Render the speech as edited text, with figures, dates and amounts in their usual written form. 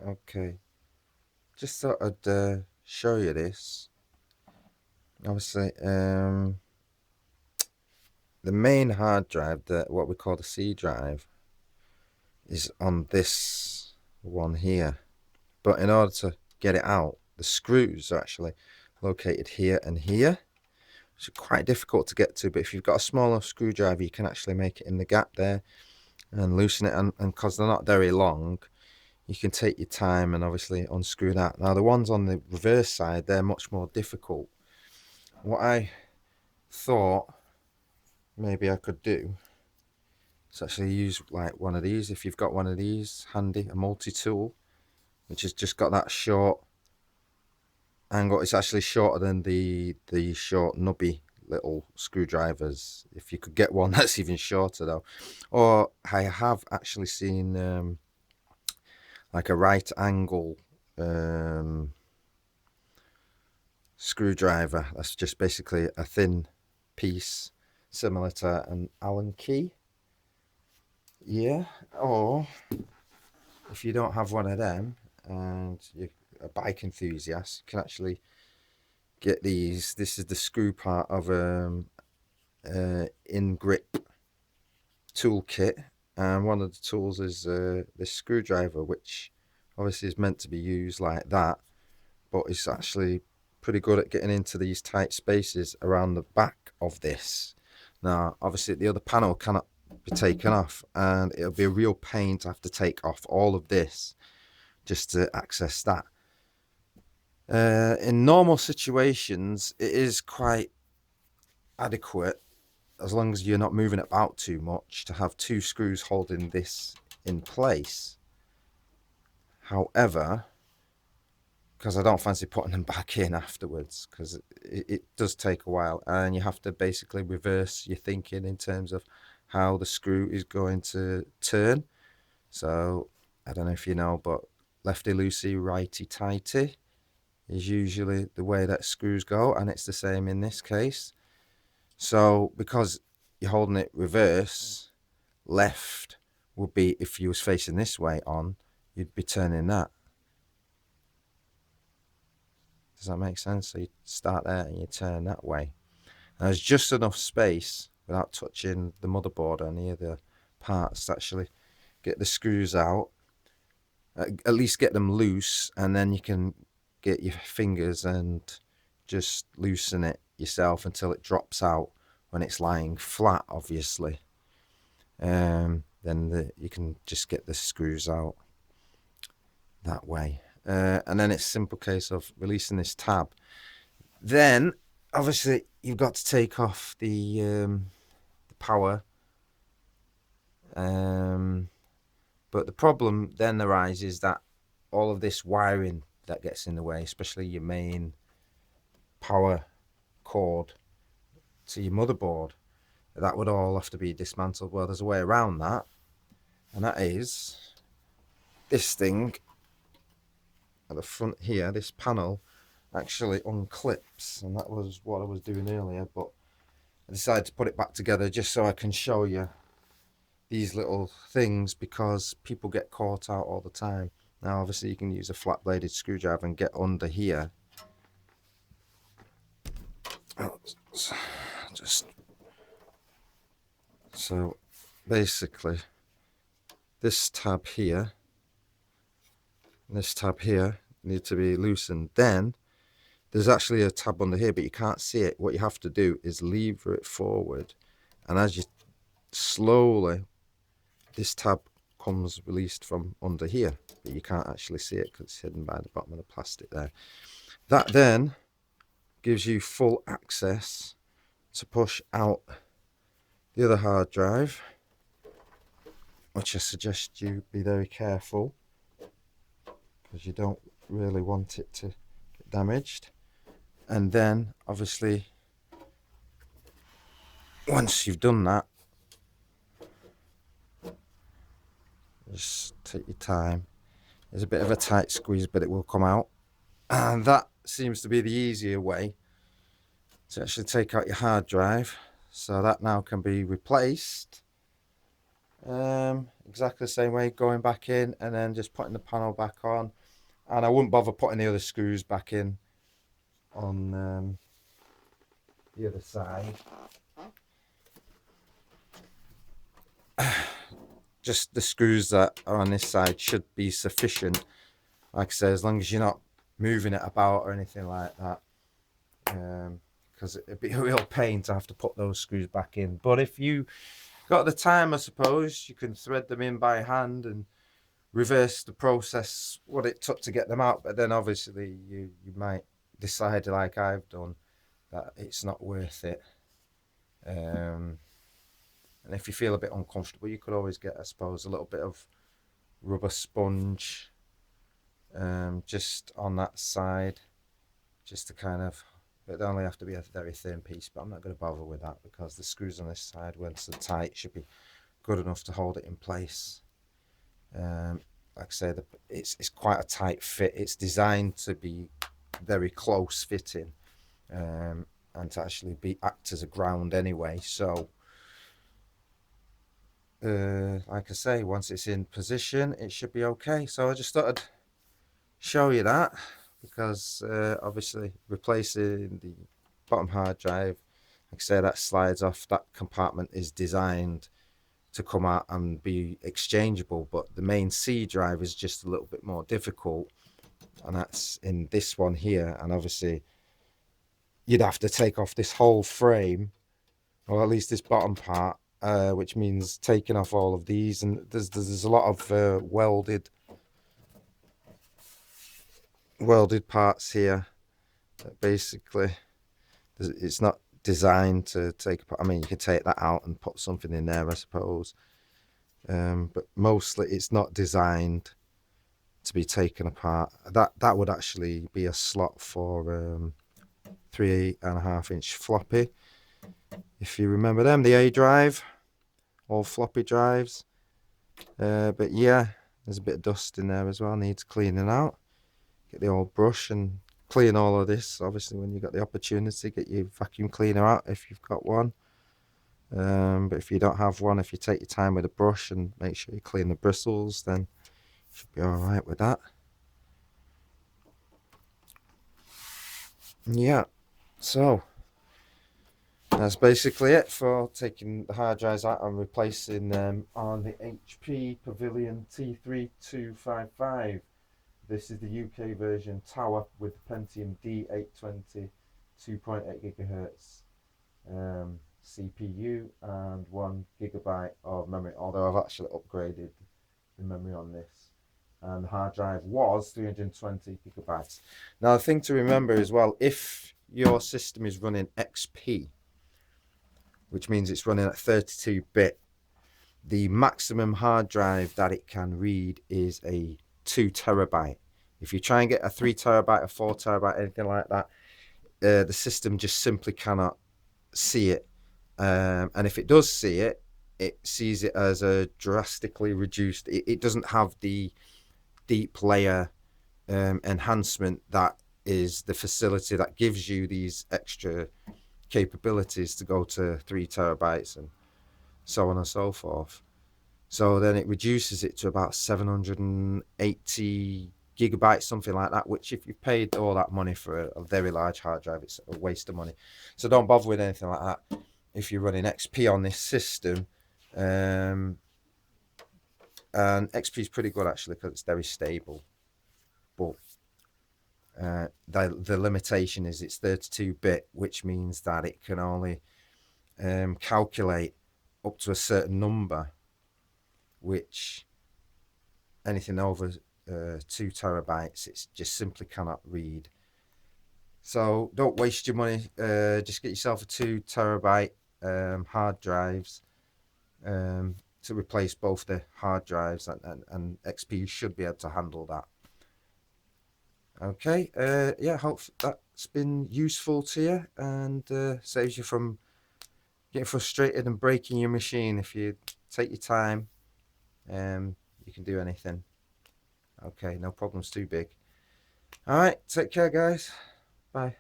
Okay, just thought I'd show you this. Obviously, the main hard drive, what we call the C drive, is on this one here. But in order to get it out, the screws are actually located here and here. It's quite difficult to get to, but if you've got a smaller screwdriver, you can actually make it in the gap there and loosen it. And because they're not very long, you can take your time and obviously unscrew that. Now, the ones on the reverse side, they're much more difficult. What I thought maybe I could do is actually use like one of these. If you've got one of these handy, a multi-tool, which has just got that short angle. It's actually shorter than the short nubby little screwdrivers. If you could get one that's even shorter though. Or I have actually seen like a right angle screwdriver. That's just basically a thin piece similar to an Allen key. Yeah. Or if you don't have one of them and you're a bike enthusiast, you can actually get these. This is the screw part of in grip toolkit, and one of the tools is this screwdriver, which obviously is meant to be used like that, but it's actually pretty good at getting into these tight spaces around the back of this. Now obviously the other panel cannot be taken off, and it'll be a real pain to have to take off all of this just to access that. In normal situations, it is quite adequate, as long as you're not moving it about too much, to have two screws holding this in place. However, because I don't fancy putting them back in afterwards, because it does take a while, and you have to basically reverse your thinking in terms of how the screw is going to turn. So I don't know if you know, but lefty loosey, righty tighty is usually the way that screws go, and it's the same in this case. So because you're holding it reverse, left would be, if you was facing this way on, you'd be turning that. Does that make sense? So you start there and you turn that way. And there's just enough space without touching the motherboard or any of the parts to actually get the screws out, at least get them loose, and then you can get your fingers and just loosen it yourself until it drops out. When it's lying flat, obviously, then you can just get the screws out that way. And then it's a simple case of releasing this tab. Then obviously you've got to take off the power, but the problem then arises that all of this wiring that gets in the way, especially your main power cord to your motherboard, that would all have to be dismantled. Well, there's a way around that, and that is this thing at the front here. This panel actually unclips, and that was what I was doing earlier, but I decided to put it back together just so I can show you these little things, because people get caught out all the time. Now obviously you can use a flat bladed screwdriver and get under here. Just so basically this tab here and this tab here need to be loosened. Then there's actually a tab under here, but you can't see it. What you have to do is lever it forward, and as you slowly, this tab comes released from under here, but you can't actually see it because it's hidden by the bottom of the plastic there. That then gives you full access to push out the other hard drive, which I suggest you be very careful, because you don't really want it to get damaged. And then obviously once you've done that, just take your time. There's a bit of a tight squeeze, but it will come out, and that seems to be the easier way to actually take out your hard drive. So that now can be replaced, Exactly the same way, going back in and then just putting the panel back on. And I wouldn't bother putting the other screws back in on the other side. Just the screws that are on this side should be sufficient. Like I say, as long as you're not moving it about or anything like that. Because it'd be a real pain to have to put those screws back in. But if you got the time, I suppose, you can thread them in by hand and reverse the process, what it took to get them out. But then obviously you might decide, like I've done, that it's not worth it. And if you feel a bit uncomfortable, you could always get, I suppose, a little bit of rubber sponge just on that side, just to kind of, it'd only have to be a very thin piece, but I'm not going to bother with that because the screws on this side, once they're tight, should be good enough to hold it in place. Like I say, it's quite a tight fit. It's designed to be very close fitting, and to actually act as a ground anyway. So, like I say, once it's in position, it should be okay. So I just thought I'd show you that because obviously replacing the bottom hard drive, like I say, that slides off. That compartment is designed to come out and be exchangeable, but the main C drive is just a little bit more difficult, and that's in this one here. And obviously you'd have to take off this whole frame, or at least this bottom part, which means taking off all of these, and there's a lot of welded parts here that basically it's not designed to take apart. I mean, you could take that out and put something in there, I suppose, but mostly it's not designed to be taken apart. That would actually be a slot for 3.5-inch floppy, if you remember them, the A drive, all floppy drives. But yeah, there's a bit of dust in there as well, needs cleaning out. Get the old brush and clean all of this. Obviously, when you've got the opportunity, get your vacuum cleaner out if you've got one. But if you don't have one, if you take your time with a brush and make sure you clean the bristles, then you should be all right with that. Yeah, so that's basically it for taking the hard drives out and replacing them on the HP Pavilion t3255. This is the UK version tower with the Pentium D820 2.8 gigahertz CPU and 1 gigabyte of memory, although I've actually upgraded the memory on this. And the hard drive was 320 gigabytes. Now, the thing to remember as well, if your system is running XP, which means it's running at 32-bit, the maximum hard drive that it can read is a 2 terabyte. If you try and get a 3 terabyte, a 4 terabyte, anything like that, the system just simply cannot see it. And if it does see it, it sees it as a drastically reduced. It doesn't have the deep layer enhancement that is the facility that gives you these extra capabilities to go to 3 terabytes and so on and so forth. So then it reduces it to about 780 gigabytes, something like that, which if you've paid all that money for a very large hard drive, it's a waste of money. So don't bother with anything like that if you're running XP on this system. And XP is pretty good actually because it's very stable, but the limitation is it's 32-bit, which means that it can only calculate up to a certain number, which anything over 2 terabytes it just simply cannot read. So don't waste your money. Just get yourself a 2 terabyte hard drives to replace both the hard drives, and XP should be able to handle that. Okay, yeah, hope that's been useful to you and saves you from getting frustrated and breaking your machine. If you take your time, you can do anything. Okay, no problems too big. All right, take care, guys. Bye.